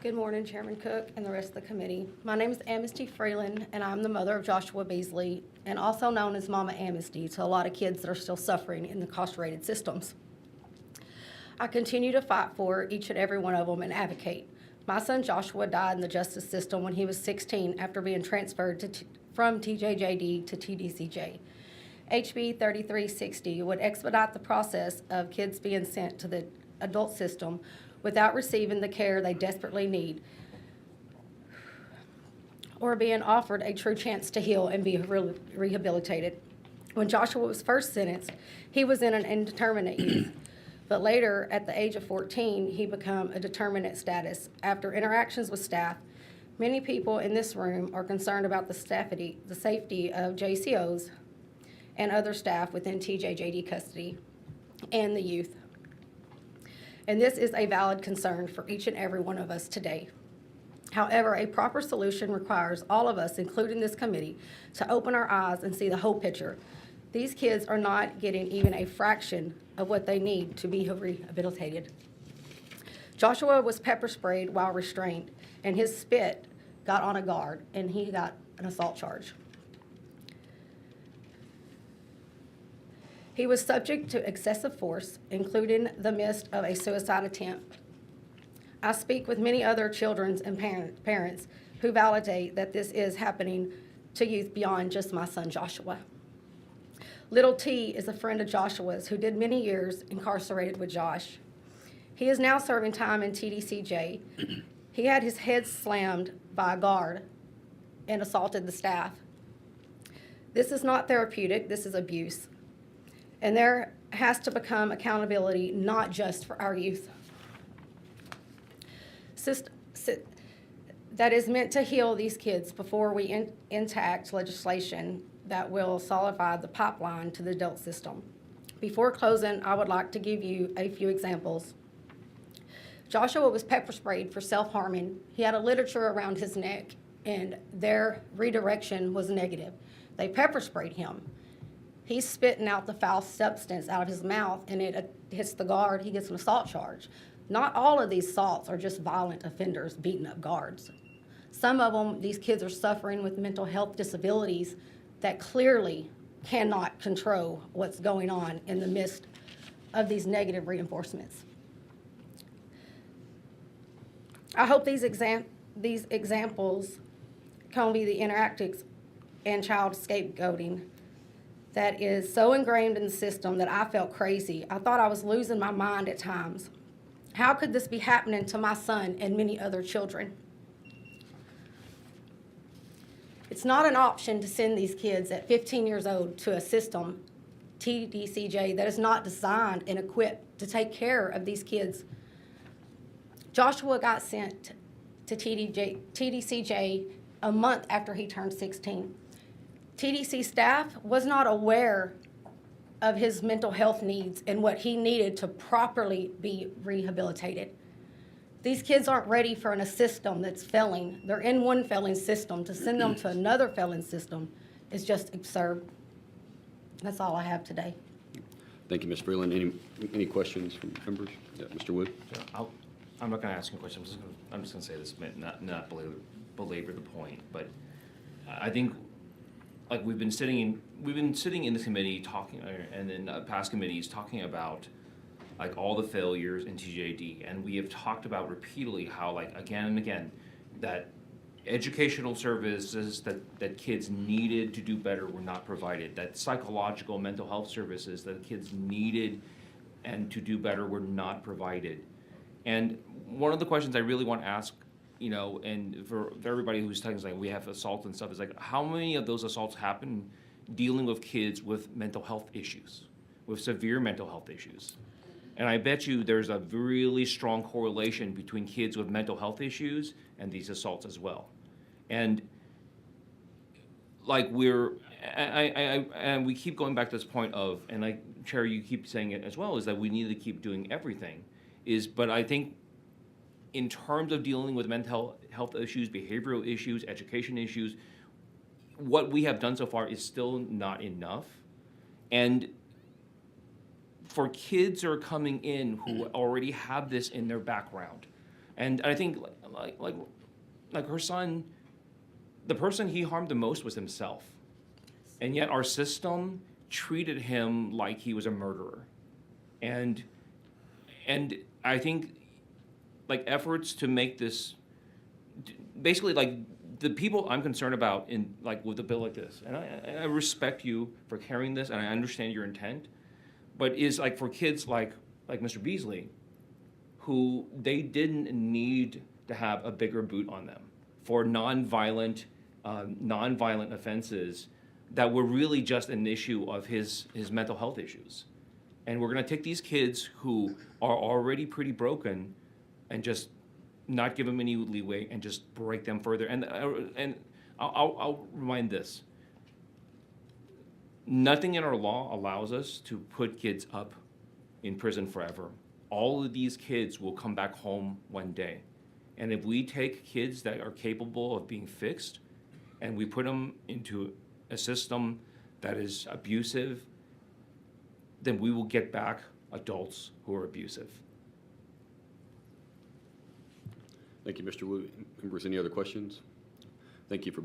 Good morning, Chairman Cook and the rest of the committee. My name is Amnisty Freelen, and I'm the mother of Joshua Beasley, and also known as Mama Amnesty to a lot of kids that are still suffering in the incarcerated systems. I continue to fight for each and every one of them and advocate. My son Joshua died in the justice system when he was 16 after being transferred from TJJD to TDCJ. HB 3360 would expedite the process of kids being sent to the adult system without receiving the care they desperately need or being offered a true chance to heal and be rehabilitated. When Joshua was first sentenced, he was in an indeterminate youth, but later, at the age of 14, he became a determinate status. After interactions with staff, many people in this room are concerned about the safety of JCOs and other staff within TJJD custody and the youth. And this is a valid concern for each and every one of us today. However, a proper solution requires all of us, including this committee, to open our eyes and see the whole picture. These kids are not getting even a fraction of what they need to be rehabilitated. Joshua was pepper sprayed while restrained, and his spit got on a guard, and he got an assault charge. He was subject to excessive force, including the midst of a suicide attempt. I speak with many other children and parents who validate that this is happening to youth beyond just my son Joshua. Little T is a friend of Joshua's who did many years incarcerated with Josh. He is now serving time in TDCJ. He had his head slammed by a guard and assaulted the staff. This is not therapeutic, this is abuse. And there has to become accountability, not just for our youth. That is meant to heal these kids before we enact legislation that will solidify the pipeline to the adult system. Before closing, I would like to give you a few examples. Joshua was pepper sprayed for self-harming. He had a ligature around his neck, and their redirection was negative. They pepper sprayed him. He's spitting out the foul substance out of his mouth, and it hits the guard. He gets an assault charge. Not all of these assaults are just violent offenders beating up guards. Some of them, these kids are suffering with mental health disabilities that clearly cannot control what's going on in the midst of these negative reinforcements. I hope these examples can be the interactives and child scapegoating that is so ingrained in the system that I felt crazy. I thought I was losing my mind at times. How could this be happening to my son and many other children? It's not an option to send these kids at 15 years old to a system, TDCJ, that is not designed and equipped to take care of these kids. Joshua got sent to TDCJ a month after he turned 16. TDC staff was not aware of his mental health needs and what he needed to properly be rehabilitated. These kids aren't ready for a system that's failing. They're in one failing system. To send them to another failing system is just absurd. That's all I have today. Thank you, Ms. Freeland. Any questions from members? Yeah, Mr. Wood? I'm not going to ask you a question. I'm just going to say this, not belabor the point. But I think, like we've been sitting in this committee talking, and in past committees talking about like all the failures in TJD, and we have talked about repeatedly how, like, again and again, that educational services that kids needed to do better were not provided, that psychological mental health services that kids needed and to do better were not provided. And one of the questions I really want to ask, and for everybody who's talking, like we have assault and stuff, is like, how many of those assaults happen dealing with kids with mental health issues, with severe mental health issues? And I bet you there's a really strong correlation between kids with mental health issues and these assaults as well. And like and we keep going back to this point of, and like Chair, you keep saying it as well, is that we need to keep doing everything. But I think in terms of dealing with mental health issues, behavioral issues, education issues, what we have done so far is still not enough. And for kids who are coming in who already have this in their background, and I think, like her son, the person he harmed the most was himself. And yet our system treated him like he was a murderer. And I think like efforts to make this, basically like the people I'm concerned about in like with a bill like this, and I respect you for carrying this and I understand your intent, but is like for kids like Mr. Beasley, who they didn't need to have a bigger boot on them for nonviolent offenses that were really just an issue of his mental health issues. And we're gonna take these kids who are already pretty broken and just not give them any leeway and just break them further. And I'll remind this. Nothing in our law allows us to put kids up in prison forever. All of these kids will come back home one day. And if we take kids that are capable of being fixed and we put them into a system that is abusive, then we will get back adults who are abusive. Thank you, Mr. Wu. Members, any other questions? Thank you for